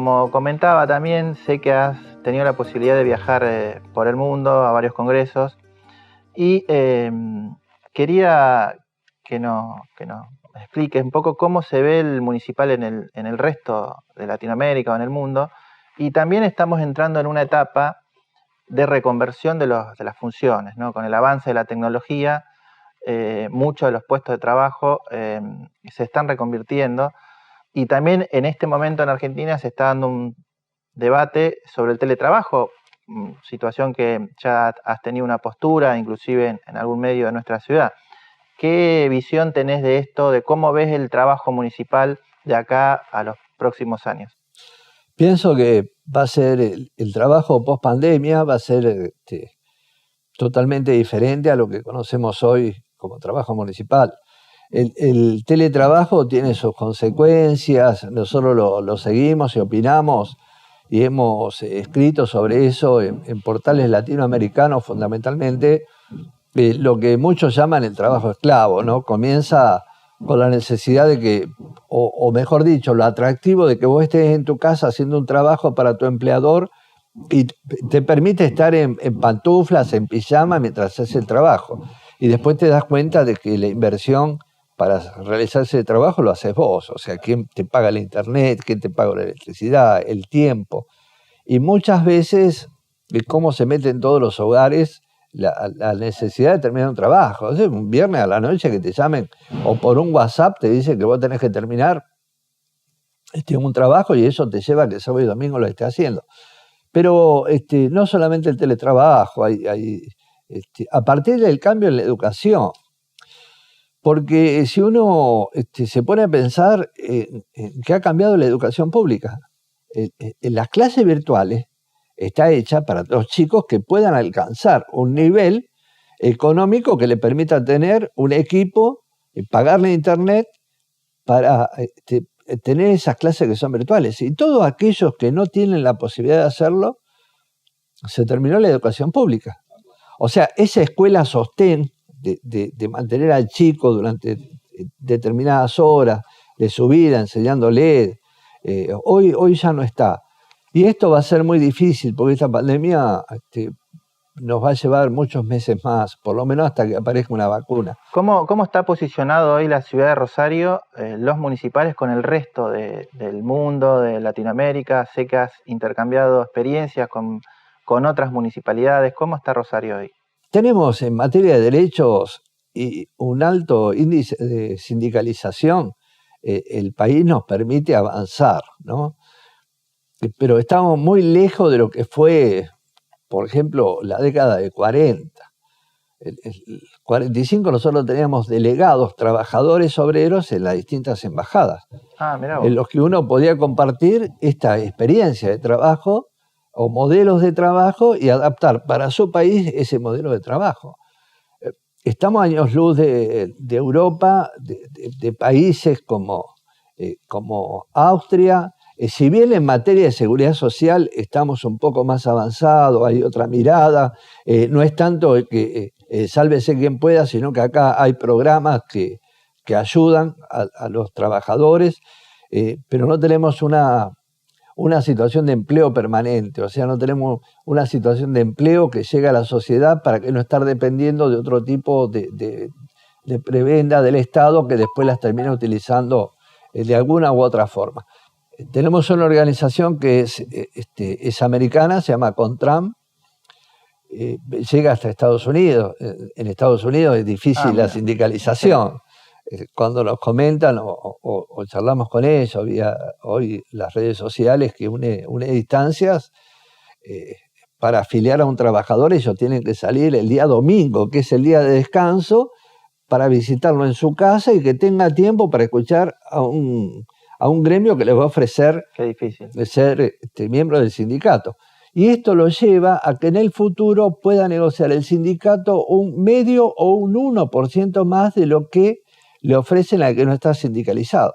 como comentaba también, sé que has tenido la posibilidad de viajar por el mundo a varios congresos y quería que nos expliques un poco cómo se ve el municipal en el resto de Latinoamérica o en el mundo. Y también estamos entrando en una etapa de reconversión de las funciones, ¿no? Con el avance de la tecnología, muchos de los puestos de trabajo se están reconvirtiendo. Y también en este momento en Argentina se está dando un debate sobre el teletrabajo, situación que ya has tenido una postura, inclusive en algún medio de nuestra ciudad. ¿Qué visión tenés de esto, de cómo ves el trabajo municipal de acá a los próximos años? Pienso que va a ser el trabajo post pandemia, va a ser totalmente diferente a lo que conocemos hoy como trabajo municipal. El teletrabajo tiene sus consecuencias, nosotros lo seguimos y opinamos y hemos escrito sobre eso en portales latinoamericanos fundamentalmente, lo que muchos llaman el trabajo esclavo, ¿no? Comienza con la necesidad de que, o mejor dicho, lo atractivo de que vos estés en tu casa haciendo un trabajo para tu empleador y te permite estar en pantuflas, en pijama mientras haces el trabajo. Y después te das cuenta de que la inversión para realizar ese trabajo lo haces vos. O sea, ¿quién te paga el internet? ¿Quién te paga la electricidad? El tiempo. Y muchas veces, cómo se mete en todos los hogares la necesidad de terminar un trabajo. O sea, un viernes a la noche que te llamen o por un WhatsApp te dicen que vos tenés que terminar un trabajo y eso te lleva a que sábado y domingo lo estés haciendo. Pero no solamente el teletrabajo, a partir del cambio en la educación, porque si uno se pone a pensar que ha cambiado la educación pública, en las clases virtuales está hecha para los chicos que puedan alcanzar un nivel económico que le permita tener un equipo, pagarle internet para tener esas clases que son virtuales. Y todos aquellos que no tienen la posibilidad de hacerlo, se terminó la educación pública. O sea, esa escuela sostén de mantener al chico durante determinadas horas de su vida, enseñándole, hoy ya no está. Y esto va a ser muy difícil porque esta pandemia nos va a llevar muchos meses más, por lo menos hasta que aparezca una vacuna. ¿Cómo está posicionado hoy la ciudad de Rosario, los municipales con el resto del mundo, de Latinoamérica? Sé que has intercambiado experiencias con otras municipalidades. ¿Cómo está Rosario hoy? Tenemos en materia de derechos un alto índice de sindicalización. El país nos permite avanzar, ¿no? Pero estamos muy lejos de lo que fue, por ejemplo, la década de 40. El 45 nosotros teníamos delegados, trabajadores obreros en las distintas embajadas, en los que uno podía compartir esta experiencia de trabajo o modelos de trabajo y adaptar para su país ese modelo de trabajo. Estamos a años luz de Europa, de países como Austria. Si bien en materia de seguridad social estamos un poco más avanzados, hay otra mirada, no es tanto que sálvese quien pueda, sino que acá hay programas que ayudan a los trabajadores, pero no tenemos una situación de empleo permanente, o sea, no tenemos una situación de empleo que llegue a la sociedad para que no estar dependiendo de otro tipo de prebenda del Estado que después las termina utilizando de alguna u otra forma. Tenemos una organización que es americana, se llama CONTRAN, llega hasta Estados Unidos. En Estados Unidos es difícil la sindicalización. Cuando nos comentan o charlamos con ellos, hoy las redes sociales que une distancias, para afiliar a un trabajador ellos tienen que salir el día domingo, que es el día de descanso, para visitarlo en su casa y que tenga tiempo para escuchar a un gremio que les va a ofrecer ser miembro del sindicato. Y esto lo lleva a que en el futuro pueda negociar el sindicato un medio o un 1% más de lo que le ofrecen a que no está sindicalizado.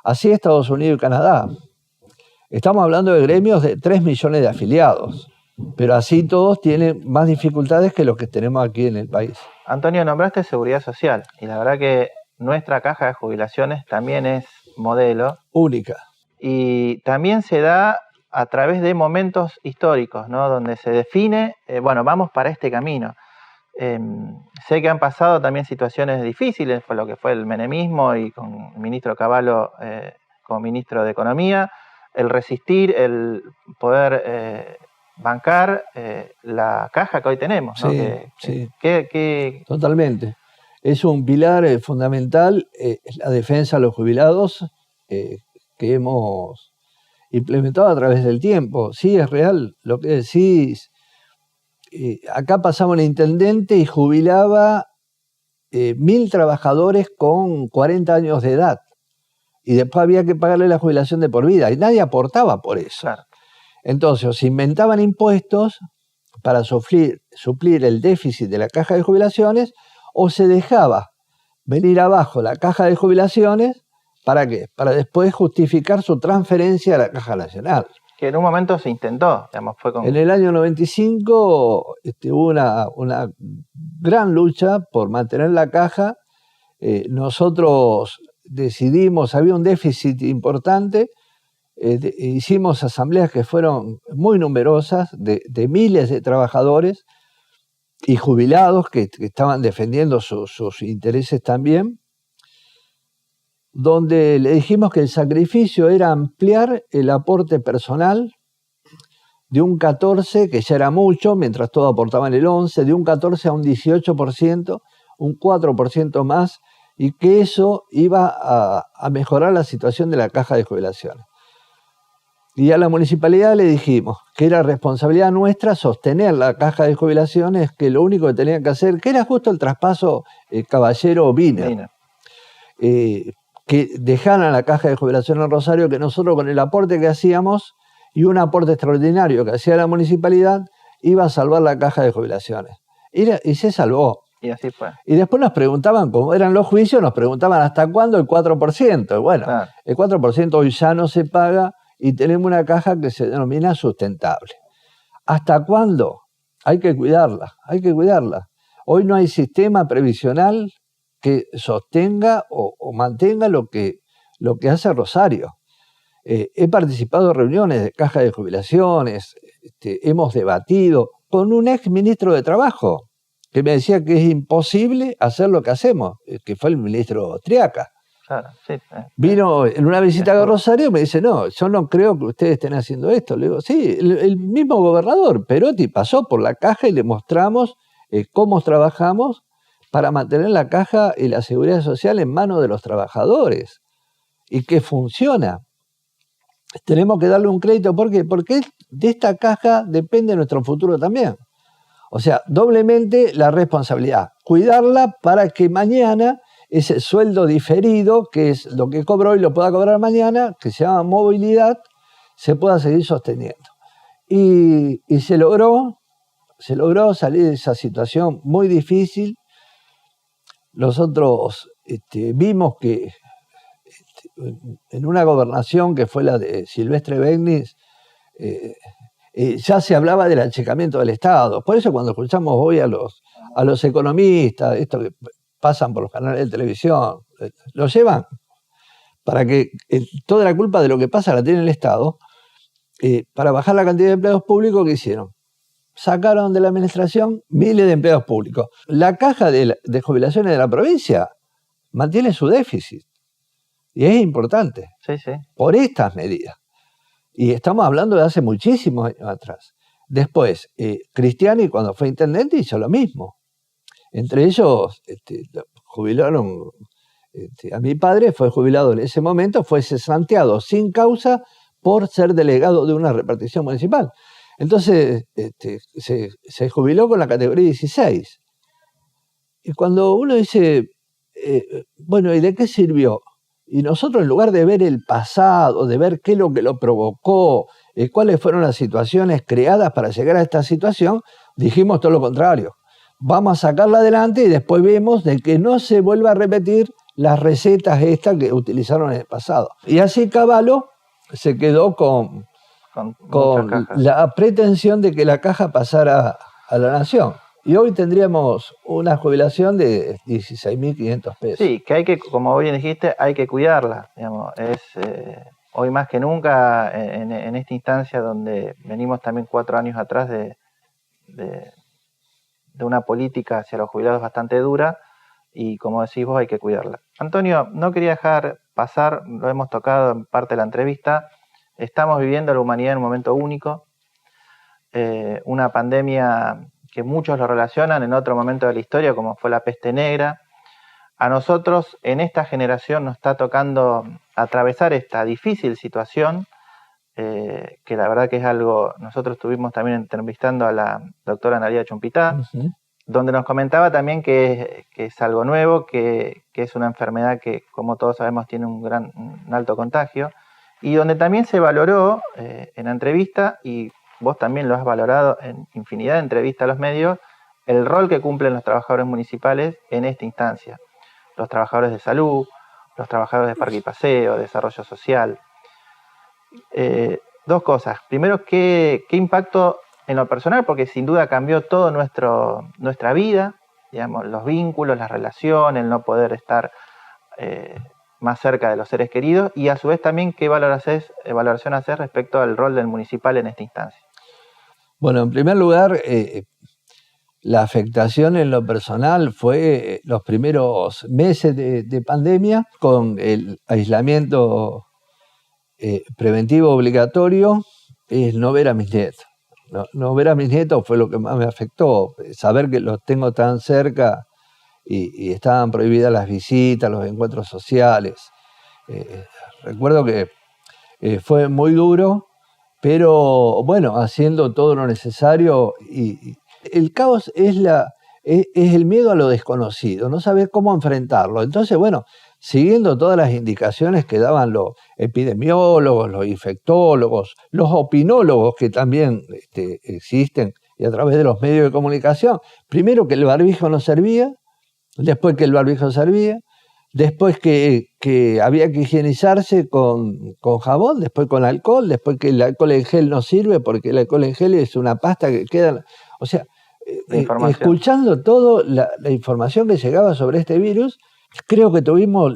Así Estados Unidos y Canadá. Estamos hablando de gremios de 3 millones de afiliados, pero así todos tienen más dificultades que los que tenemos aquí en el país. Antonio, nombraste seguridad social y la verdad que nuestra caja de jubilaciones también es modelo. Única. y también se da a través de momentos históricos, ¿no? Donde se define, bueno, vamos para este camino. Sé que han pasado también situaciones difíciles, por lo que fue el menemismo y con el ministro Cavallo como ministro de Economía, el resistir, el poder bancar la caja que hoy tenemos, ¿no? Sí, totalmente. Es un pilar fundamental, la defensa de los jubilados que hemos implementado a través del tiempo. Sí, es real lo que decís. Acá pasaba un intendente y jubilaba 1.000 trabajadores con 40 años de edad. Y después había que pagarle la jubilación de por vida. Y nadie aportaba por eso. Claro. Entonces, se inventaban impuestos para suplir el déficit de la caja de jubilaciones, o se dejaba venir abajo la caja de jubilaciones. ¿Para qué? Para después justificar su transferencia a la Caja Nacional. Que en un momento se intentó, digamos, fue con... En el año 95 hubo una gran lucha por mantener la caja. Nosotros decidimos, había un déficit importante, hicimos asambleas que fueron muy numerosas, de miles de trabajadores y jubilados que estaban defendiendo sus intereses también, donde le dijimos que el sacrificio era ampliar el aporte personal de un 14%, que ya era mucho, mientras todos aportaban el 11%, de un 14% a un 18%, un 4% más, y que eso iba a mejorar la situación de la caja de jubilaciones. Y a la municipalidad le dijimos que era responsabilidad nuestra sostener la caja de jubilaciones, que lo único que tenían que hacer, que era justo el traspaso Caballero-Wiener, que dejaran la caja de jubilación en Rosario, que nosotros con el aporte que hacíamos y un aporte extraordinario que hacía la municipalidad, iba a salvar la caja de jubilaciones. Y se salvó. Y así fue. Y después nos preguntaban, como eran los juicios, nos preguntaban hasta cuándo el 4%. Bueno, claro. El 4% hoy ya no se paga y tenemos una caja que se denomina sustentable. ¿Hasta cuándo? Hay que cuidarla, hay que cuidarla. Hoy no hay sistema previsional que sostenga o mantenga lo que hace Rosario. He participado en reuniones de caja de jubilaciones, hemos debatido con un ex ministro de Trabajo que me decía que es imposible hacer lo que hacemos, que fue el ministro Triaca. Claro, sí, vino en una visita a Rosario y me dice, no, yo no creo que ustedes estén haciendo esto. Le digo, sí, el mismo gobernador Perotti pasó por la caja y le mostramos cómo trabajamos para mantener la caja y la seguridad social en manos de los trabajadores y que funciona. Tenemos que darle un crédito. ¿Por qué? Porque de esta caja depende nuestro futuro también. O sea, doblemente la responsabilidad. Cuidarla para que mañana ese sueldo diferido, que es lo que cobró y lo pueda cobrar mañana, que se llama movilidad, se pueda seguir sosteniendo. Y se logró salir de esa situación muy difícil. Nosotros vimos que en una gobernación que fue la de Silvestre Begnis, ya se hablaba del achicamiento del Estado. Por eso cuando escuchamos hoy a los economistas, esto que pasan por los canales de televisión, lo llevan para que toda la culpa de lo que pasa la tiene el Estado, para bajar la cantidad de empleados públicos que hicieron. Sacaron de la administración miles de empleados públicos. La caja de jubilaciones de la provincia mantiene su déficit. Y es importante. Sí, sí. Por estas medidas. Y estamos hablando de hace muchísimos años atrás. Después, Cristiani, cuando fue intendente, hizo lo mismo. Entre ellos, jubilaron. A mi padre fue jubilado en ese momento, fue cesanteado sin causa por ser delegado de una repartición municipal. Entonces, se jubiló con la categoría 16. Y cuando uno dice, bueno, ¿y de qué sirvió? Y nosotros, en lugar de ver el pasado, de ver qué es lo que lo provocó, cuáles fueron las situaciones creadas para llegar a esta situación, dijimos todo lo contrario. Vamos a sacarla adelante y después vemos de que no se vuelva a repetir las recetas estas que utilizaron en el pasado. Y así Cavallo se quedó con la pretensión de que la caja pasara a la nación. Y hoy tendríamos una jubilación de 16.500 pesos. Sí, que hay que, como bien dijiste, hay que cuidarla. Digamos, hoy más que nunca en esta instancia donde venimos también 4 años atrás de una política hacia los jubilados bastante dura y como decís vos hay que cuidarla. Antonio, no quería dejar pasar, lo hemos tocado en parte de la entrevista, estamos viviendo la humanidad en un momento único, una pandemia que muchos lo relacionan en otro momento de la historia como fue la peste negra. A nosotros en esta generación nos está tocando atravesar esta difícil situación, que la verdad que es algo, nosotros estuvimos también entrevistando a la doctora Analía Chumpitá, donde nos comentaba también que es algo nuevo, que es una enfermedad que, como todos sabemos, tiene un alto contagio, y donde también se valoró en la entrevista, y vos también lo has valorado en infinidad de entrevistas a los medios, el rol que cumplen los trabajadores municipales en esta instancia. Los trabajadores de salud, los trabajadores de parque y paseo, desarrollo social. Dos cosas. Primero, ¿qué impacto en lo personal? Porque sin duda cambió todo nuestra vida, digamos, los vínculos, las relaciones, el no poder estar más cerca de los seres queridos, y a su vez también qué evaluación haces respecto al rol del municipal en esta instancia. Bueno, en primer lugar, la afectación en lo personal fue los primeros meses de pandemia con el aislamiento preventivo obligatorio, es no ver a mis nietos. No ver a mis nietos fue lo que más me afectó, saber que los tengo tan cerca y estaban prohibidas las visitas, los encuentros sociales. Recuerdo que fue muy duro, pero bueno, haciendo todo lo necesario. Y el caos es el miedo a lo desconocido, no saber cómo enfrentarlo. Entonces, bueno, siguiendo todas las indicaciones que daban los epidemiólogos, los infectólogos, los opinólogos que también existen, y a través de los medios de comunicación, primero que el barbijo no servía, después que el barbijo servía, después que había que higienizarse con jabón, después con alcohol, después que el alcohol en gel no sirve porque el alcohol en gel es una pasta que queda... O sea, escuchando toda la información que llegaba sobre este virus, creo que tuvimos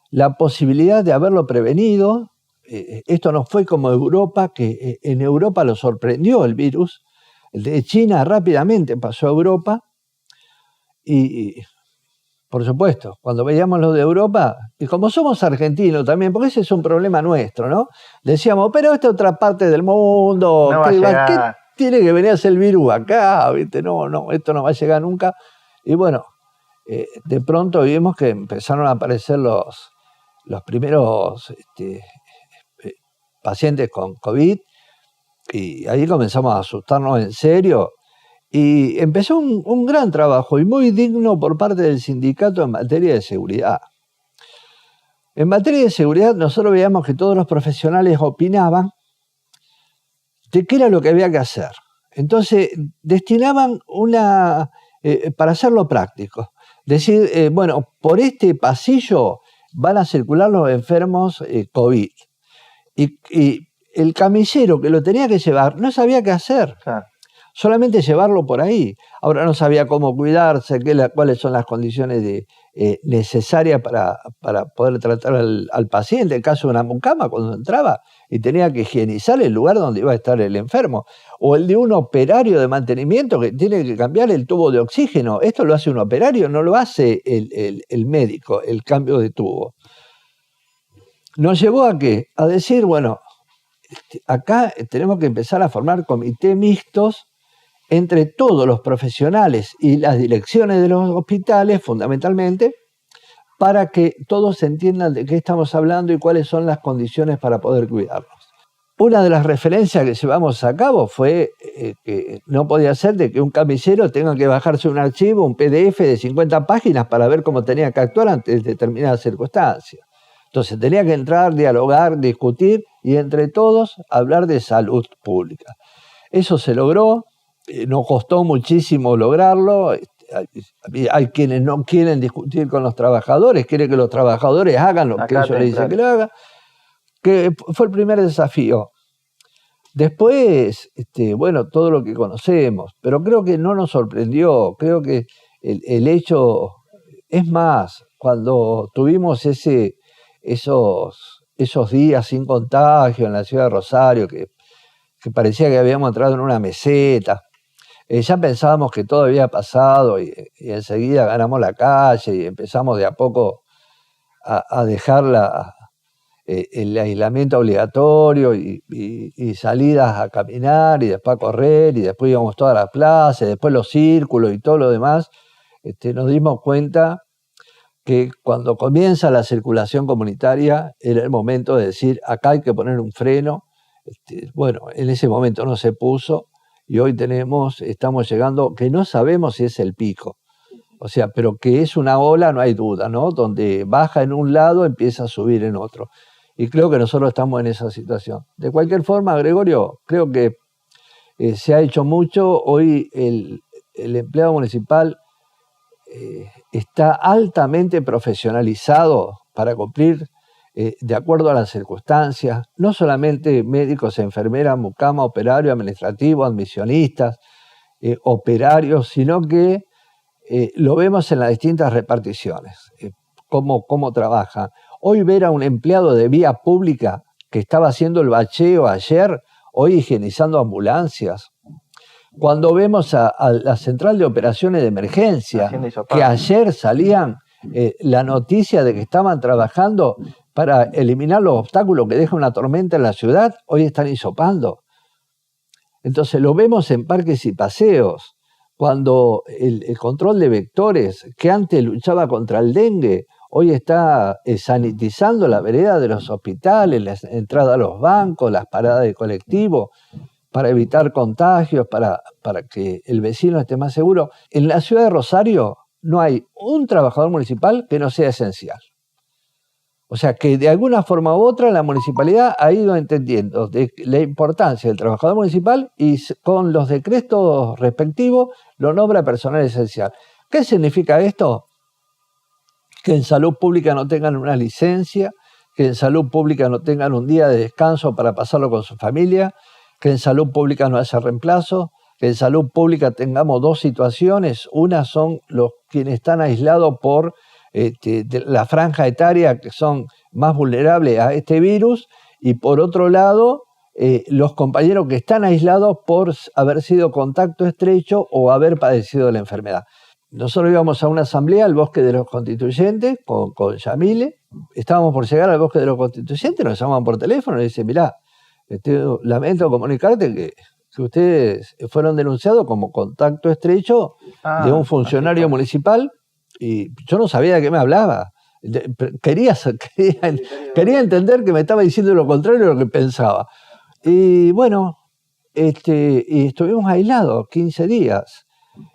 la posibilidad de haberlo prevenido. Esto no fue como Europa, que en Europa lo sorprendió el virus. El de China rápidamente pasó a Europa y por supuesto, cuando veíamos lo de Europa, y como somos argentinos también, porque ese es un problema nuestro, ¿no? Decíamos, pero esta es otra parte del mundo, no ¿qué tiene que venir a hacer el virus acá? ¿Viste? No, esto no va a llegar nunca. Y bueno, de pronto vimos que empezaron a aparecer los primeros pacientes con COVID, y ahí comenzamos a asustarnos en serio. Y empezó un gran trabajo y muy digno por parte del sindicato en materia de seguridad. En materia de seguridad nosotros veíamos que todos los profesionales opinaban de qué era lo que había que hacer. Entonces destinaban para hacerlo práctico, decir, bueno, por este pasillo van a circular los enfermos COVID. Y el camillero que lo tenía que llevar no sabía qué hacer. Claro. Solamente llevarlo por ahí. Ahora no sabía cómo cuidarse, cuáles son las condiciones necesarias para poder tratar al paciente. En caso de una mucama, cuando entraba y tenía que higienizar el lugar donde iba a estar el enfermo. O el de un operario de mantenimiento que tiene que cambiar el tubo de oxígeno. Esto lo hace un operario, no lo hace el médico, el cambio de tubo. Nos llevó ¿a qué? A decir, bueno, acá tenemos que empezar a formar comités mixtos entre todos los profesionales y las direcciones de los hospitales, fundamentalmente, para que todos entiendan de qué estamos hablando y cuáles son las condiciones para poder cuidarlos. Una de las referencias que llevamos a cabo fue que no podía ser de que un camillero tenga que bajarse un archivo, un PDF de 50 páginas para ver cómo tenía que actuar ante determinadas circunstancias. Entonces tenía que entrar, dialogar, discutir y entre todos hablar de salud pública. Eso se logró. Nos costó muchísimo lograrlo. Hay quienes no quieren discutir con los trabajadores, quieren que los trabajadores hagan lo que ellos les dicen que lo hagan, que fue el primer desafío. Después, bueno, todo lo que conocemos, pero creo que no nos sorprendió, creo que el hecho, es más, cuando tuvimos esos esos días sin contagio en la ciudad de Rosario, que parecía que habíamos entrado en una meseta. Ya pensábamos que todo había pasado y enseguida ganamos la calle y empezamos de a poco a dejar el aislamiento obligatorio y salidas a caminar y después a correr y después íbamos todas las plazas, después los círculos y todo lo demás. Nos dimos cuenta que cuando comienza la circulación comunitaria era el momento de decir, acá hay que poner un freno. Bueno, en ese momento no se puso y hoy estamos llegando, que no sabemos si es el pico, o sea, pero que es una ola, no hay duda, ¿no? Donde baja en un lado, empieza a subir en otro. Y creo que nosotros estamos en esa situación. De cualquier forma, Gregorio, creo que se ha hecho mucho. Hoy el empleado municipal está altamente profesionalizado para cumplir de acuerdo a las circunstancias, no solamente médicos, enfermeras, mucama, operario, administrativo, admisionistas, operarios, sino que lo vemos en las distintas reparticiones, cómo trabajan. Hoy ver a un empleado de vía pública que estaba haciendo el bacheo ayer, hoy higienizando ambulancias. Cuando vemos a la central de operaciones de emergencia, que ayer salían la noticia de que estaban trabajando para eliminar los obstáculos que deja una tormenta en la ciudad, hoy están hisopando. Entonces lo vemos en parques y paseos, cuando el control de vectores, que antes luchaba contra el dengue, hoy está sanitizando la vereda de los hospitales, la entrada a los bancos, las paradas de colectivo, para evitar contagios, para que el vecino esté más seguro. En la ciudad de Rosario no hay un trabajador municipal que no sea esencial. O sea que de alguna forma u otra la municipalidad ha ido entendiendo la importancia del trabajador municipal y con los decretos respectivos lo nombra personal esencial. ¿Qué significa esto? Que en salud pública no tengan una licencia, que en salud pública no tengan un día de descanso para pasarlo con su familia, que en salud pública no haya reemplazo, que en salud pública tengamos dos situaciones. Una son los quienes están aislados por de la franja etaria, que son más vulnerables a este virus, y por otro lado, los compañeros que están aislados por haber sido contacto estrecho o haber padecido la enfermedad. Nosotros íbamos a una asamblea al Bosque de los Constituyentes con Yamile, estábamos por llegar al Bosque de los Constituyentes, nos llamaban por teléfono y dicen, mirá, lamento comunicarte que ustedes fueron denunciados como contacto estrecho de un funcionario municipal, y yo no sabía de qué me hablaba. Quería entender que me estaba diciendo lo contrario de lo que pensaba. Y bueno, y estuvimos aislados 15 días.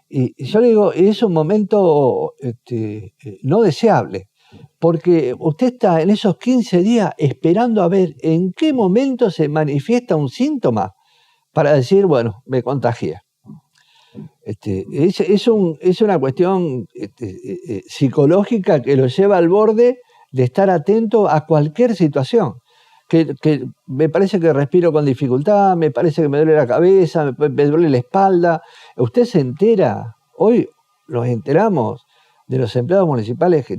Y yo le digo, es un momento no deseable, porque usted está en esos 15 días esperando a ver en qué momento se síntoma para decir, bueno, me contagié. Es una cuestión psicológica que lo lleva al borde de estar atento a cualquier situación. Que me parece que respiro con dificultad, me parece que me duele la cabeza, me duele la espalda. Usted se entera, hoy nos enteramos de los empleados municipales que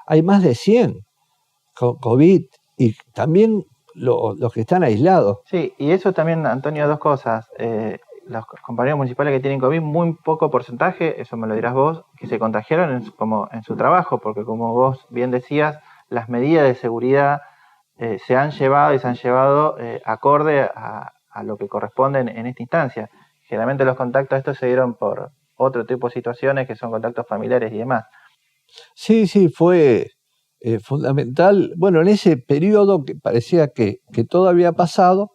hay más de 100 con COVID y también los que están aislados. Sí, y eso también, Antonio, dos cosas. Los compañeros municipales que tienen COVID, muy poco porcentaje, eso me lo dirás vos, que se contagiaron en su trabajo, porque como vos bien decías, las medidas de seguridad se han llevado acorde a lo que corresponde en esta instancia. Generalmente los contactos estos se dieron por otro tipo de situaciones que son contactos familiares y demás. Sí, fue fundamental. Bueno, en ese periodo que parecía que todo había pasado,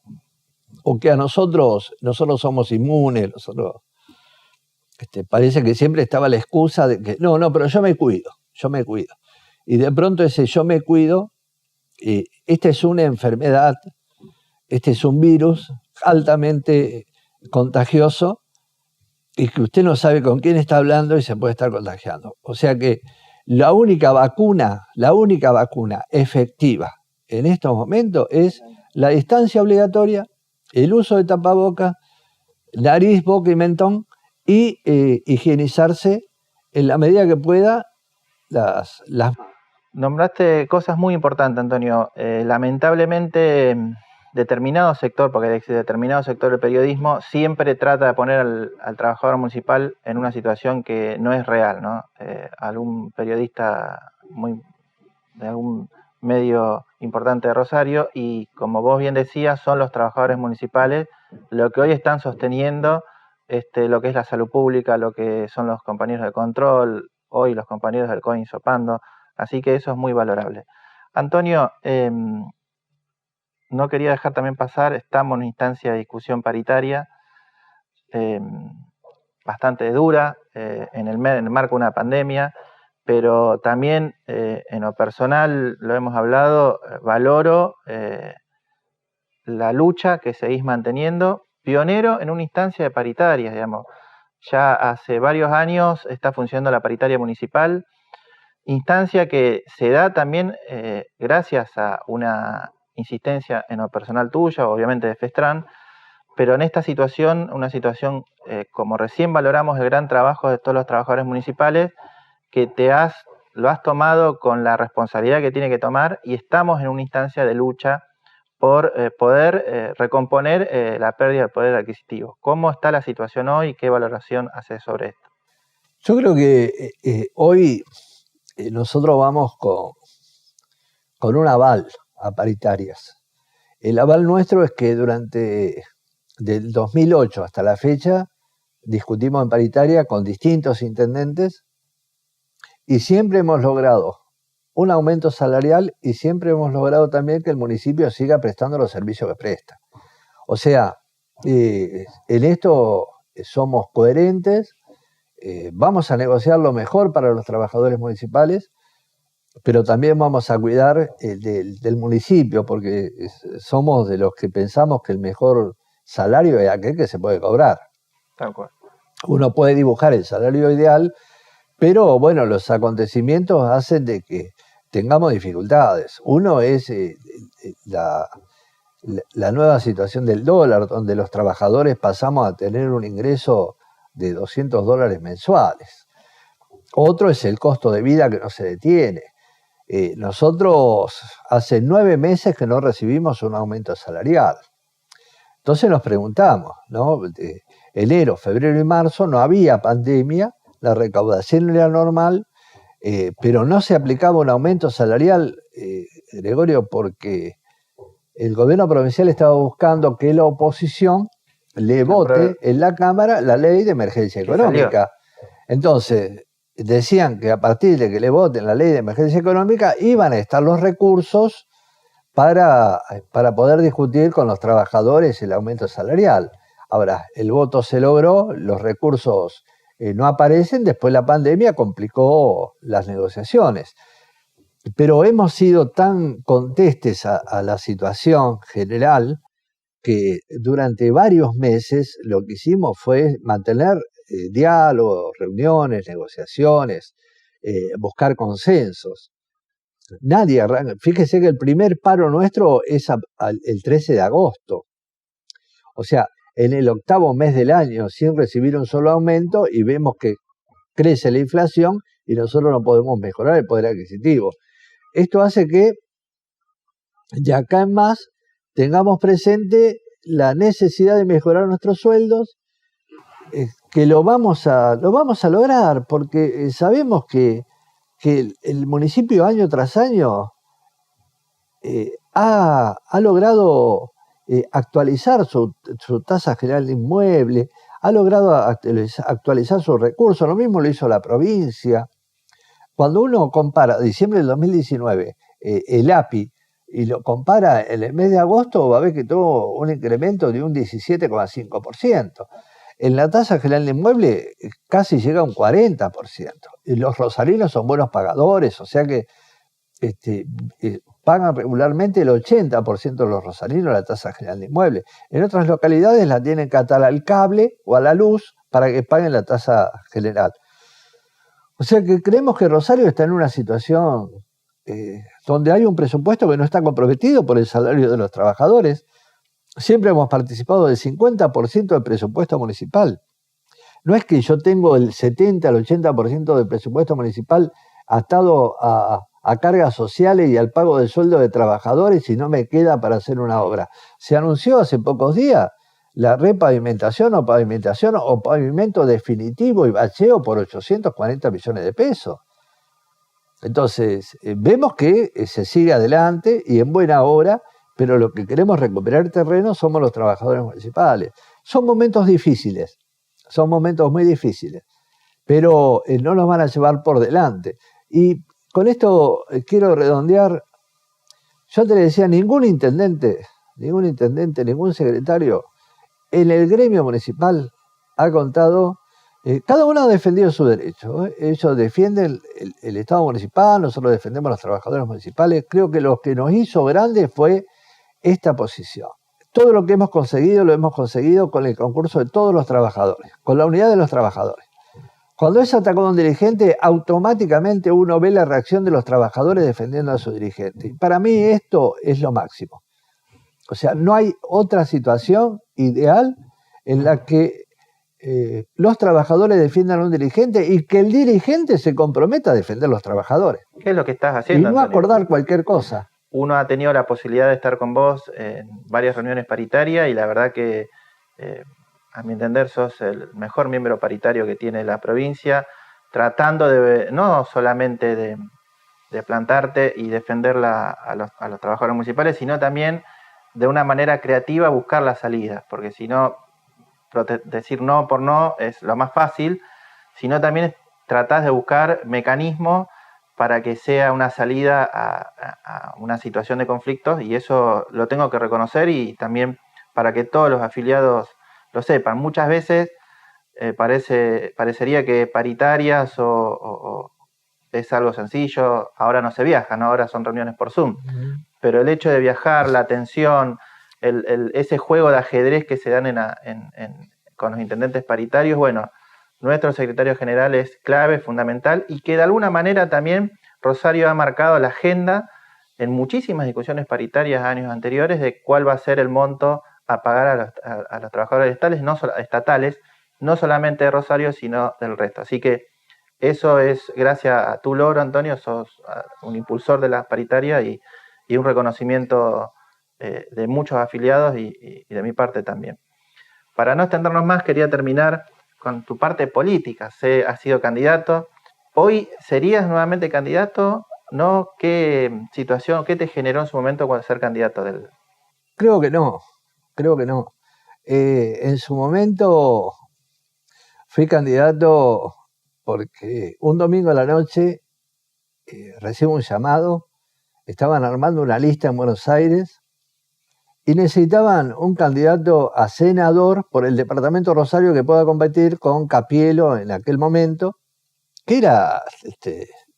o que a nosotros somos inmunes, parece que siempre estaba la excusa de que no, pero yo me cuido. Y de pronto ese yo me cuido, esta es una enfermedad, este es un virus altamente contagioso y que usted no sabe con quién está hablando y se puede estar contagiando. O sea que la única vacuna efectiva en estos momentos es la distancia obligatoria, el uso de tapabocas, nariz, boca y mentón, y higienizarse en la medida que pueda las Nombraste cosas muy importantes, Antonio. Lamentablemente, determinado sector, porque determinado sector del periodismo siempre trata de poner al trabajador municipal en una situación que no es real, ¿no? Algún periodista de algún medio importante de Rosario, y como vos bien decías, son los trabajadores municipales lo que hoy están sosteniendo lo que es la salud pública, lo que son los compañeros de control, hoy los compañeros del COIN sopando, así que eso es muy valorable. Antonio, no quería dejar también pasar, estamos en una instancia de discusión paritaria bastante dura en el marco de una pandemia, pero también en lo personal, lo hemos hablado, valoro la lucha que seguís manteniendo, pionero en una instancia de paritarias, digamos. Ya hace varios años está funcionando la paritaria municipal, instancia que se da también gracias a una insistencia en lo personal tuya, obviamente de Festran, pero en esta situación, una situación como recién valoramos el gran trabajo de todos los trabajadores municipales, que lo has tomado con la responsabilidad que tiene que tomar, y estamos en una instancia de lucha por poder recomponer la pérdida del poder adquisitivo. ¿Cómo está la situación hoy y qué valoración haces sobre esto? Yo creo que hoy nosotros vamos con un aval a paritarias. El aval nuestro es que del 2008 hasta la fecha discutimos en paritaria con distintos intendentes y siempre hemos logrado un aumento salarial y siempre hemos logrado también que el municipio siga prestando los servicios que presta. O sea, en esto somos coherentes, vamos a negociar lo mejor para los trabajadores municipales, pero también vamos a cuidar del municipio, porque somos de los que pensamos que el mejor salario es aquel que se puede cobrar. Tal cual. Uno puede dibujar el salario ideal, pero bueno, los acontecimientos hacen de que tengamos dificultades. Uno es la nueva situación del dólar, donde los trabajadores pasamos a tener un ingreso de $200 mensuales. Otro es el costo de vida que no se detiene. Nosotros hace 9 meses que no recibimos un aumento salarial. Entonces nos preguntamos, ¿no? Enero, febrero y marzo no había pandemia, la recaudación era normal, pero no se aplicaba un aumento salarial, Gregorio, porque el gobierno provincial estaba buscando que la oposición le vote en la Cámara la ley de emergencia económica. Entonces, decían que a partir de que le voten la ley de emergencia económica iban a estar los recursos para poder discutir con los trabajadores el aumento salarial. Ahora, el voto se logró, los recursos no aparecen, después la pandemia complicó las negociaciones. Pero hemos sido tan contestes a la situación general que durante varios meses lo que hicimos fue mantener diálogos, reuniones, negociaciones, buscar consensos. Nadie arranca. Fíjese que el primer paro nuestro es el 13 de agosto. O sea, en el 8º mes del año, sin recibir un solo aumento, y vemos que crece la inflación y nosotros no podemos mejorar el poder adquisitivo. Esto hace que, de acá en más, tengamos presente la necesidad de mejorar nuestros sueldos, que lo vamos a lograr, porque sabemos que el municipio año tras año ha logrado actualizar su tasa general de inmueble, ha logrado actualizar sus recursos, lo mismo lo hizo la provincia. Cuando uno compara diciembre del 2019, el API, y lo compara en el mes de agosto, va a ver que tuvo un incremento de un 17,5%. En la tasa general de inmueble casi llega a un 40%. Y los rosarinos son buenos pagadores, o sea que pagan regularmente el 80% de los rosarinos la tasa general de inmueble. En otras localidades la tienen que atar al cable o a la luz para que paguen la tasa general. O sea que creemos que Rosario está en una situación donde hay un presupuesto que no está comprometido por el salario de los trabajadores. Siempre hemos participado del 50% del presupuesto municipal. No es que yo tengo el 70 al 80% del presupuesto municipal atado a a cargas sociales y al pago del sueldo de trabajadores y no me queda para hacer una obra. Se anunció hace pocos días la repavimentación o pavimento definitivo y bacheo por 840 millones de pesos. Entonces, vemos que se sigue adelante y en buena hora, pero lo que queremos recuperar terreno somos los trabajadores municipales. Son momentos difíciles, son momentos muy difíciles, pero no nos van a llevar por delante. Y con esto quiero redondear. Yo te decía, ningún intendente, ningún secretario en el gremio municipal ha contado, cada uno ha defendido su derecho. Ellos defienden el Estado municipal, nosotros defendemos a los trabajadores municipales. Creo que lo que nos hizo grandes fue esta posición. Todo lo que hemos conseguido, lo hemos conseguido con el concurso de todos los trabajadores, con la unidad de los trabajadores. Cuando es atacado a un dirigente, automáticamente uno ve la reacción de los trabajadores defendiendo a su dirigente. Y para mí esto es lo máximo. O sea, no hay otra situación ideal en la que los trabajadores defiendan a un dirigente y que el dirigente se comprometa a defender a los trabajadores. ¿Qué es lo que estás haciendo, y no Antonio? Acordar cualquier cosa. Uno ha tenido la posibilidad de estar con vos en varias reuniones paritarias y la verdad que, a mi entender, sos el mejor miembro paritario que tiene la provincia, tratando de no solamente de plantarte y defender a los trabajadores municipales, sino también de una manera creativa buscar la salida, porque si no, decir no por no es lo más fácil, sino también tratás de buscar mecanismos para que sea una salida a una situación de conflictos, y eso lo tengo que reconocer, y también para que todos los afiliados lo sepan. Muchas veces parecería que paritarias o es algo sencillo, ahora no se viaja, ¿no? Ahora son reuniones por Zoom, pero el hecho de viajar, la atención, ese juego de ajedrez que se dan con los intendentes paritarios, bueno, nuestro secretario general es clave, fundamental, y que de alguna manera también Rosario ha marcado la agenda en muchísimas discusiones paritarias años anteriores de cuál va a ser el monto a pagar a los trabajadores estatales, no solamente de Rosario, sino del resto. Así que eso es gracias a tu logro, Antonio, sos un impulsor de la paritaria y un reconocimiento de muchos afiliados y de mi parte también. Para no extendernos más, quería terminar con tu parte política. Has sido candidato. ¿Hoy serías nuevamente candidato? ¿No? ¿Qué situación, qué te generó en su momento cuando ser candidato? Creo que no. En su momento fui candidato porque un domingo a la noche recibo un llamado. Estaban armando una lista en Buenos Aires y necesitaban un candidato a senador por el departamento de Rosario que pueda competir con Capielo en aquel momento, que era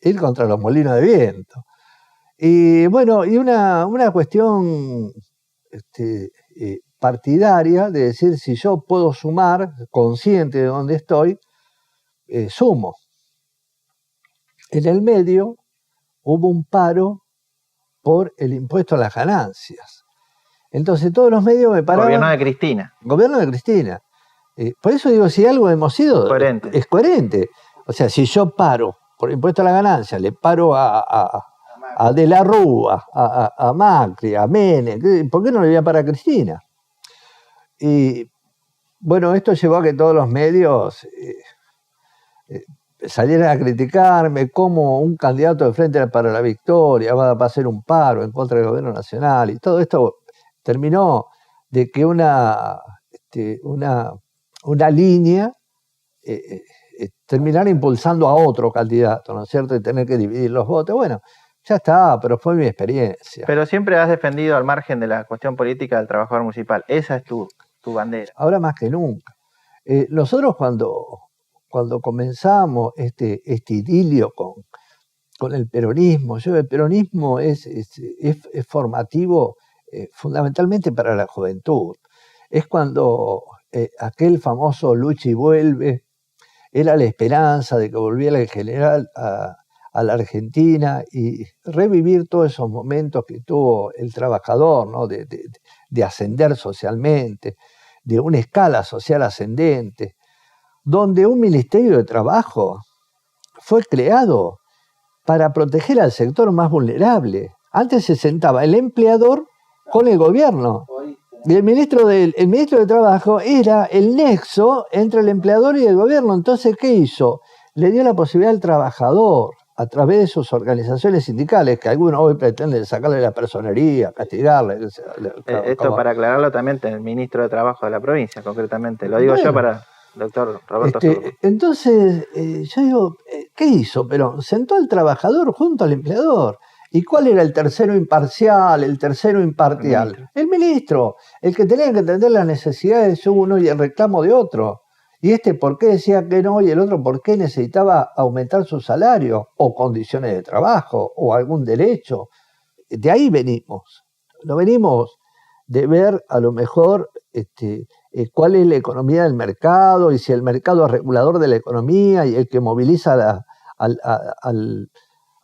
ir contra los molinos de viento. Y bueno, y una cuestión partidaria de decir, si yo puedo sumar, consciente de dónde estoy, sumo. En el medio hubo un paro por el impuesto a las ganancias. Entonces todos los medios me paraban. Gobierno de Cristina. Gobierno de Cristina. Por eso digo, si algo hemos sido, coherente. Es coherente. O sea, si yo paro por impuesto a la ganancia, le paro a De la Rúa, a Macri, a Menem, ¿por qué no le voy a parar a Cristina? Y bueno, esto llevó a que todos los medios salieran a criticarme como un candidato de Frente para la Victoria va a hacer un paro en contra del gobierno nacional, y todo esto terminó de que una línea terminara impulsando a otro candidato, ¿no es cierto? Y tener que dividir los votos. Bueno, ya está, pero fue mi experiencia. Pero siempre has defendido al margen de la cuestión política del trabajador municipal. Esa es tu bandera. Ahora más que nunca. Nosotros cuando comenzamos este idilio con el peronismo, el peronismo es formativo fundamentalmente para la juventud. Es cuando aquel famoso lucha y vuelve era la esperanza de que volviera el general a la Argentina y revivir todos esos momentos que tuvo el trabajador, ¿no? de ascender socialmente, de una escala social ascendente, donde un Ministerio de Trabajo fue creado para proteger al sector más vulnerable. Antes se sentaba el empleador con el gobierno. Y el ministro de Trabajo era el nexo entre el empleador y el gobierno. Entonces, ¿qué hizo? Le dio la posibilidad al trabajador, a través de sus organizaciones sindicales, que algunos hoy pretenden sacarle la personería, castigarle. Esto para aclararlo también el ministro de Trabajo de la provincia, concretamente. Lo digo yo para el doctor Roberto Zurdo. Entonces, yo digo, ¿qué hizo? Pero sentó al trabajador junto al empleador. ¿Y cuál era el tercero imparcial, el tercero imparcial? El ministro, el que tenía que entender las necesidades de uno y el reclamo de otro. Y por qué decía que no, y el otro por qué necesitaba aumentar su salario, o condiciones de trabajo, o algún derecho. De ahí venimos. No venimos de ver a lo mejor cuál es la economía del mercado, y si el mercado es regulador de la economía, y el que moviliza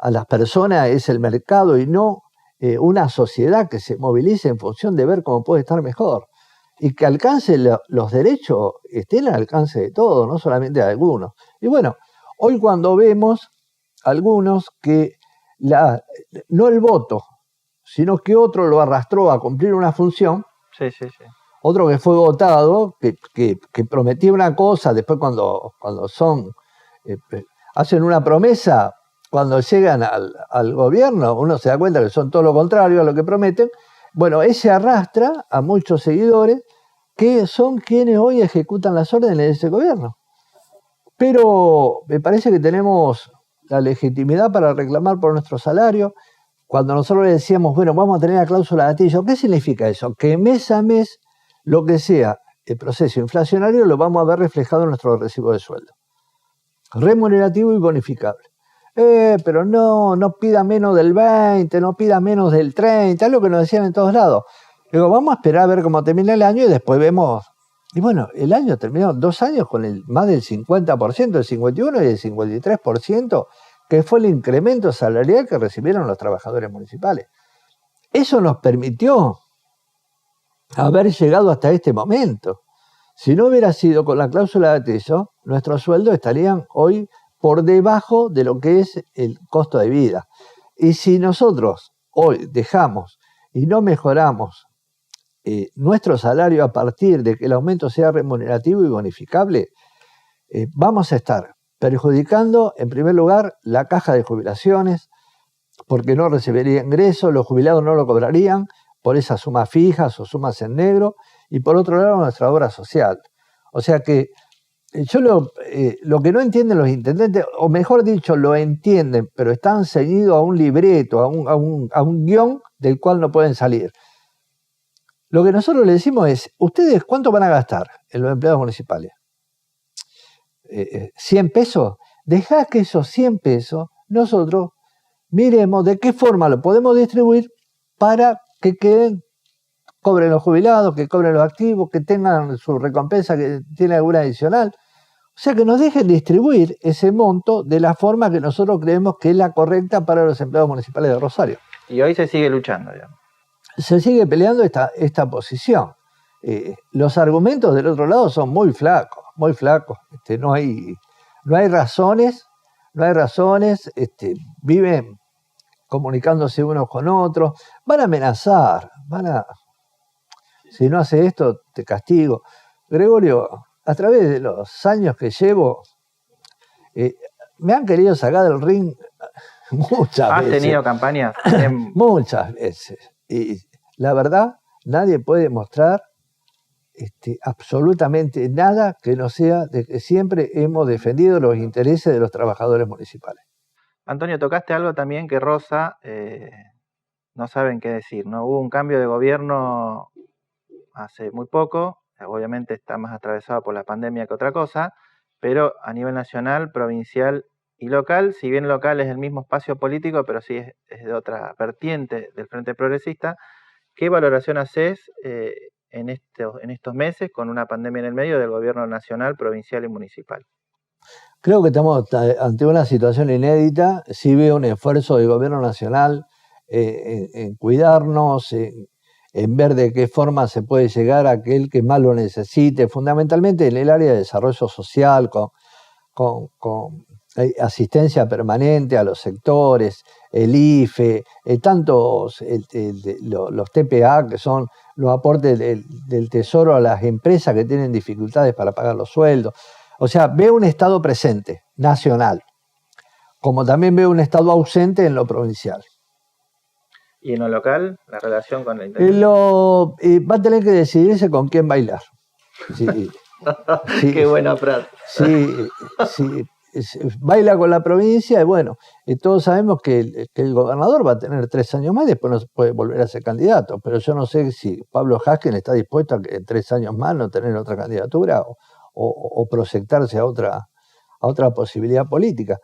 a las personas es el mercado y no una sociedad que se movilice en función de ver cómo puede estar mejor y que alcance los derechos, estén al alcance de todos, no solamente de algunos. Y bueno, hoy cuando vemos algunos que no el voto, sino que otro lo arrastró a cumplir una función, sí. Otro que fue votado, que prometía una cosa, después cuando hacen una promesa, cuando llegan al gobierno, uno se da cuenta que son todo lo contrario a lo que prometen. Bueno, ese arrastra a muchos seguidores que son quienes hoy ejecutan las órdenes de ese gobierno. Pero me parece que tenemos la legitimidad para reclamar por nuestro salario. Cuando nosotros le decíamos, bueno, vamos a tener la cláusula de gatillo, ¿qué significa eso? Que mes a mes, lo que sea el proceso inflacionario, lo vamos a ver reflejado en nuestro recibo de sueldo. Remunerativo y bonificable. Pero no pida menos del 20, no pida menos del 30, es lo que nos decían en todos lados. Digo, vamos a esperar a ver cómo termina el año y después vemos. Y bueno, el año terminó 2 años con más del 50%, el 51% y el 53%, que fue el incremento salarial que recibieron los trabajadores municipales. Eso nos permitió haber llegado hasta este momento. Si no hubiera sido con la cláusula de gatillo, nuestros sueldos estarían hoy por debajo de lo que es el costo de vida. Y si nosotros hoy dejamos y no mejoramos nuestro salario a partir de que el aumento sea remunerativo y bonificable, vamos a estar perjudicando, en primer lugar, la caja de jubilaciones, porque no recibiría ingresos, los jubilados no lo cobrarían por esas sumas fijas o sumas en negro, y por otro lado, nuestra obra social. O sea que yo lo que no entienden los intendentes, o mejor dicho, lo entienden, pero están ceñidos a un libreto, a un guión del cual no pueden salir. Lo que nosotros le decimos es, ¿ustedes cuánto van a gastar en los empleados municipales? 100 pesos. Dejá que esos 100 pesos nosotros miremos de qué forma lo podemos distribuir para que cobren los jubilados, que cobren los activos, que tengan su recompensa, que tiene alguna adicional. O sea, que nos dejen distribuir ese monto de la forma que nosotros creemos que es la correcta para los empleados municipales de Rosario. Y hoy se sigue luchando, digamos. Se sigue peleando esta posición. Los argumentos del otro lado son muy flacos, muy flacos. No hay razones, viven comunicándose unos con otros, van a amenazar, si no hace esto, te castigo. Gregorio, a través de los años que llevo, me han querido sacar del ring muchas veces. ¿Has tenido campañas? Muchas veces. Y la verdad, nadie puede mostrar absolutamente nada que no sea de que siempre hemos defendido los intereses de los trabajadores municipales. Antonio, tocaste algo también que roza, no saben qué decir, ¿no? Hubo un cambio de gobierno hace muy poco, obviamente está más atravesado por la pandemia que otra cosa, pero a nivel nacional, provincial y local, si bien local es el mismo espacio político, pero sí es de otra vertiente del Frente Progresista, ¿qué valoración haces en estos meses con una pandemia en el medio del gobierno nacional, provincial y municipal? Creo que estamos ante una situación inédita. Sí veo un esfuerzo del gobierno nacional en cuidarnos, en ver de qué forma se puede llegar a aquel que más lo necesite, fundamentalmente en el área de desarrollo social, con hay asistencia permanente a los sectores, el IFE, los TPA, que son los aportes del Tesoro a las empresas que tienen dificultades para pagar los sueldos. O sea, veo un Estado presente, nacional, como también veo un Estado ausente en lo provincial. ¿Y en lo local, la relación con la intendencia? Va a tener que decidirse con quién bailar. Sí, sí, qué buena frase. Sí, baila con la provincia y bueno, todos sabemos que el gobernador va a tener 3 años más y después no puede volver a ser candidato, pero yo no sé si Pablo Haskin está dispuesto a que en 3 años más no tener otra candidatura o proyectarse a otra posibilidad política.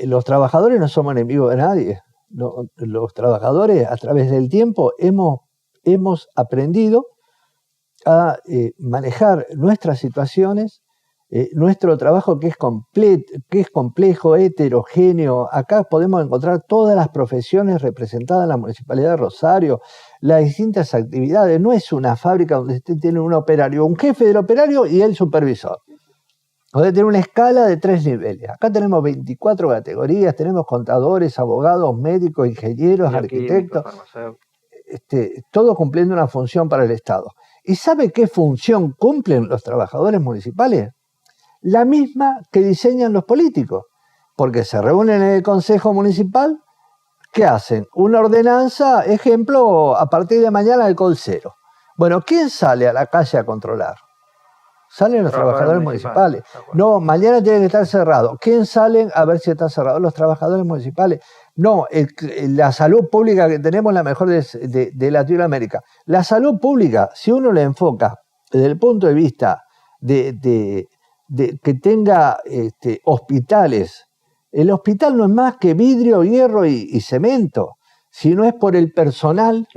Los trabajadores no somos enemigos de nadie. Los trabajadores a través del tiempo hemos aprendido a manejar nuestras situaciones, nuestro trabajo que es complejo, heterogéneo. Acá podemos encontrar todas las profesiones representadas en la Municipalidad de Rosario, las distintas actividades. No es una fábrica donde usted tiene un operario, un jefe del operario y el supervisor. Donde tiene una escala de 3 niveles. Acá tenemos 24 categorías, tenemos contadores, abogados, médicos, ingenieros, arquitectos, todos cumpliendo una función para el Estado. ¿Y sabe qué función cumplen los trabajadores municipales? La misma que diseñan los políticos, porque se reúnen en el Consejo Municipal. ¿Qué hacen? Una ordenanza, ejemplo, a partir de mañana el call cero. Bueno, ¿quién sale a la calle a controlar? Salen los trabajadores municipales. No, mañana tiene que estar cerrado. ¿Quién sale a ver si está cerrado? Los trabajadores municipales. No, la salud pública que tenemos es la mejor de Latinoamérica. La salud pública, si uno la enfoca desde el punto de vista de que tenga hospitales, el hospital no es más que vidrio, hierro y cemento, sino es por el personal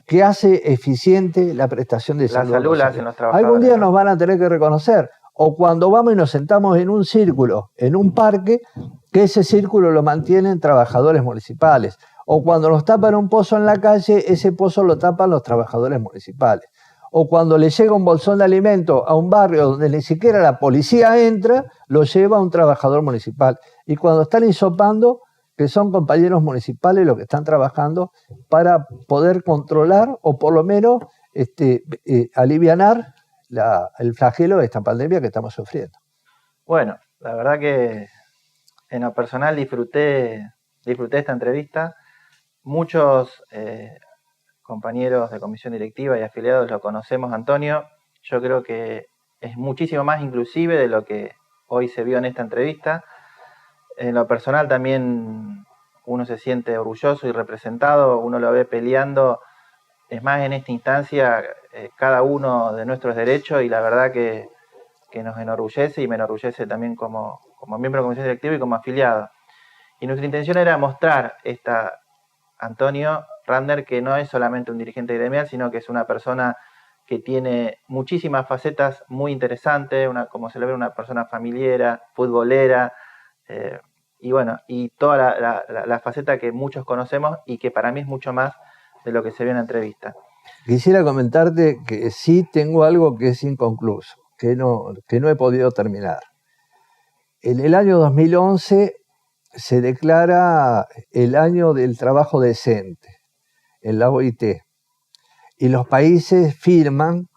que hace eficiente la prestación de salud. La salud la hacen los trabajadores. Algún día nos van a tener que reconocer, o cuando vamos y nos sentamos en un círculo, en un parque, que ese círculo lo mantienen trabajadores municipales, o cuando nos tapan un pozo en la calle, ese pozo lo tapan los trabajadores municipales, o cuando le llega un bolsón de alimento a un barrio donde ni siquiera la policía entra, lo lleva un trabajador municipal, y cuando están hisopando, que son compañeros municipales los que están trabajando para poder controlar o por lo menos alivianar el flagelo de esta pandemia que estamos sufriendo. Bueno, la verdad que en lo personal disfruté esta entrevista. Muchos compañeros de comisión directiva y afiliados lo conocemos, Antonio. Yo creo que es muchísimo más inclusive de lo que hoy se vio en esta entrevista. En lo personal también uno se siente orgulloso y representado, uno lo ve peleando, es más en esta instancia, cada uno de nuestros derechos, y la verdad que nos enorgullece y me enorgullece también como miembro de comisión directiva y como afiliado. Y nuestra intención era mostrar Antonio Rander, que no es solamente un dirigente gremial, sino que es una persona que tiene muchísimas facetas muy interesantes, como se le ve, una persona familiera, futbolera, y bueno, y toda la faceta que muchos conocemos y que para mí es mucho más de lo que se vio en la entrevista. Quisiera comentarte que sí tengo algo que es inconcluso, que no he podido terminar. En el año 2011 se declara el año del trabajo decente en la OIT y los países firman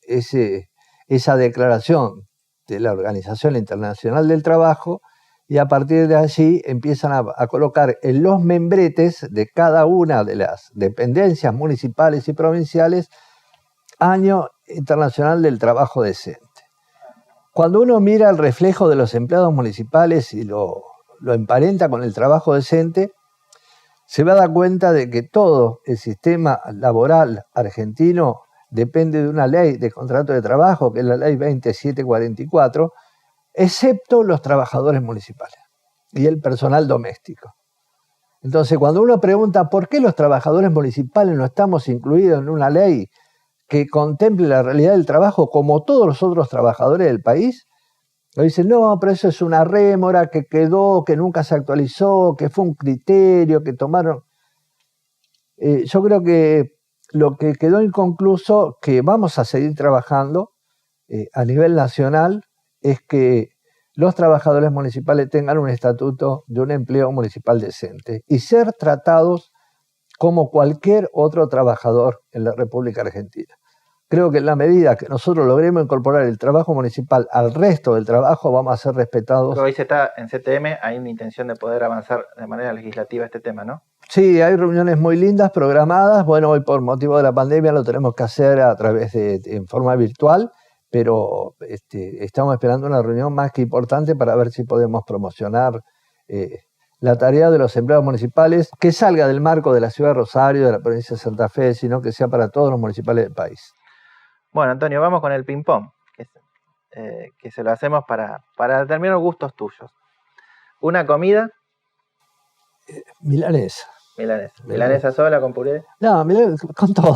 esa declaración de la Organización Internacional del Trabajo, y a partir de allí empiezan a colocar en los membretes de cada una de las dependencias municipales y provinciales Año Internacional del Trabajo Decente. Cuando uno mira el reflejo de los empleados municipales y lo emparenta con el trabajo decente, se va a dar cuenta de que todo el sistema laboral argentino depende de una ley de contrato de trabajo, que es la ley 2744, excepto los trabajadores municipales y el personal doméstico. Entonces, cuando uno pregunta por qué los trabajadores municipales no estamos incluidos en una ley que contemple la realidad del trabajo como todos los otros trabajadores del país, nos dicen, no, pero eso es una rémora que quedó, que nunca se actualizó, que fue un criterio que tomaron. Yo creo que lo que quedó inconcluso, que vamos a seguir trabajando a nivel nacional, es que los trabajadores municipales tengan un estatuto de un empleo municipal decente y ser tratados como cualquier otro trabajador en la República Argentina. Creo que en la medida que nosotros logremos incorporar el trabajo municipal al resto del trabajo, vamos a ser respetados. Pero hoy se está en CTM, hay una intención de poder avanzar de manera legislativa este tema, ¿no? Sí, hay reuniones muy lindas programadas. Bueno, hoy por motivo de la pandemia lo tenemos que hacer a través en forma virtual, pero estamos esperando una reunión más que importante para ver si podemos promocionar la tarea de los empleados municipales, que salga del marco de la ciudad de Rosario, de la provincia de Santa Fe, sino que sea para todos los municipales del país. Bueno, Antonio, vamos con el ping-pong, que se lo hacemos para determinar gustos tuyos. ¿Una comida? Milanesa. ¿Milanesa sola con puré? No, con todo.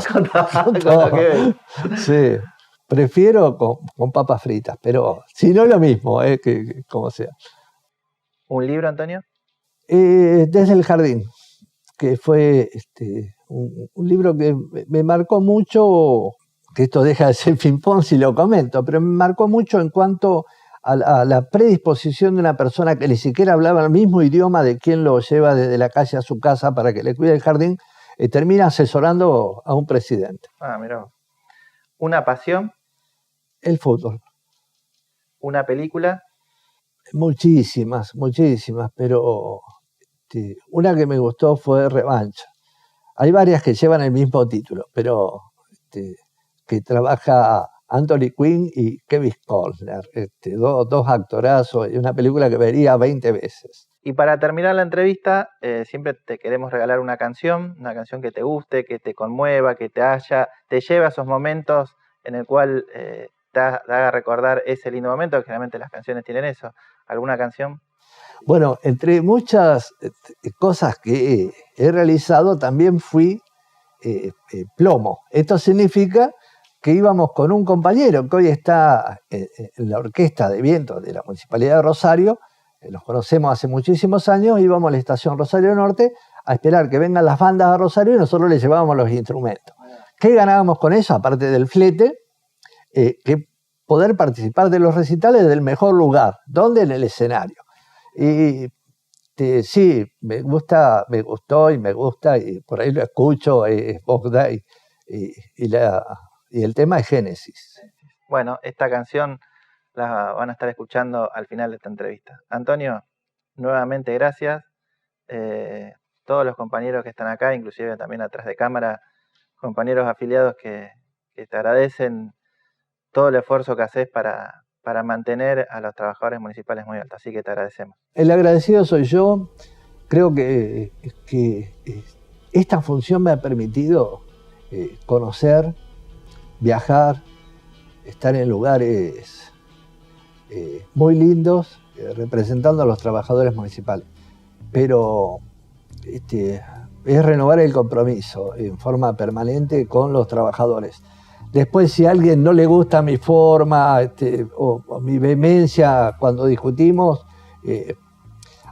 Con todo. Sí, prefiero con papas fritas, pero si no es lo mismo, que como sea. ¿Un libro, Antonio? Desde el jardín, que fue un libro que me marcó mucho, que esto deja de ser ping-pong si lo comento, pero me marcó mucho en cuanto a la predisposición de una persona que ni siquiera hablaba el mismo idioma de quien lo lleva desde la calle a su casa para que le cuide el jardín, termina asesorando a un presidente. Ah, mirá. ¿Una pasión? El fútbol. ¿Una película? Muchísimas, pero una que me gustó fue Revancha. Hay varias que llevan el mismo título, pero que trabaja Anthony Quinn y Kevin Costner, dos actorazos, y una película que vería 20 veces. Y para terminar la entrevista, siempre te queremos regalar una canción que te guste, que te conmueva, que te lleve a esos momentos en el cual te haga recordar ese lindo momento, que generalmente las canciones tienen eso. ¿Alguna canción? Bueno, entre muchas cosas que he realizado, también fui plomo. Esto significa que íbamos con un compañero que hoy está en la orquesta de vientos de la Municipalidad de Rosario, los conocemos hace muchísimos años, íbamos a la estación Rosario Norte a esperar que vengan las bandas a Rosario y nosotros les llevábamos los instrumentos. ¿Qué ganábamos con eso? Aparte del flete, que poder participar de los recitales del mejor lugar. ¿Dónde? En el escenario. Y sí, me gustó y me gusta, y por ahí lo escucho, es Bogda, y el tema es Génesis. Bueno, esta canción la van a estar escuchando al final de esta entrevista. Antonio, nuevamente gracias. Todos los compañeros que están acá, inclusive también atrás de cámara, compañeros afiliados que te agradecen todo el esfuerzo que haces para mantener a los trabajadores municipales muy altos. Así que te agradecemos. El agradecido soy yo. Creo que esta función me ha permitido conocer, viajar, estar en lugares muy lindos, representando a los trabajadores municipales. Pero es renovar el compromiso en forma permanente con los trabajadores. Después, si a alguien no le gusta mi forma o mi vehemencia cuando discutimos,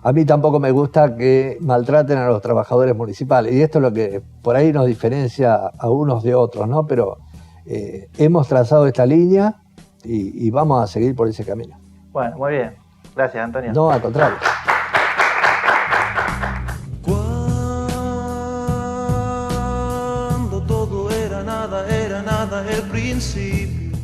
a mí tampoco me gusta que maltraten a los trabajadores municipales. Y esto es lo que por ahí nos diferencia a unos de otros, ¿no? Pero hemos trazado esta línea y vamos a seguir por ese camino. Bueno, muy bien. Gracias, Antonio. No, al contrario. El principio.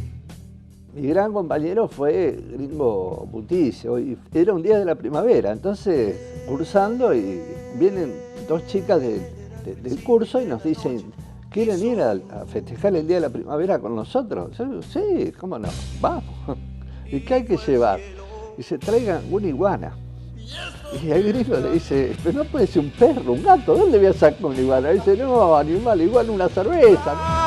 Mi gran compañero fue Gringo Buticio, y era un día de la primavera, entonces cursando y vienen dos chicas del curso y nos dicen, ¿quieren ir a festejar el día de la primavera con nosotros? Yo, sí, ¿cómo no? Vamos. ¿Y qué hay que llevar? Dice, traigan una iguana. Y el Gringo le dice, pero no puede ser un perro, un gato, ¿dónde voy a sacar una iguana? Dice, no, animal, igual una cerveza, ¿no?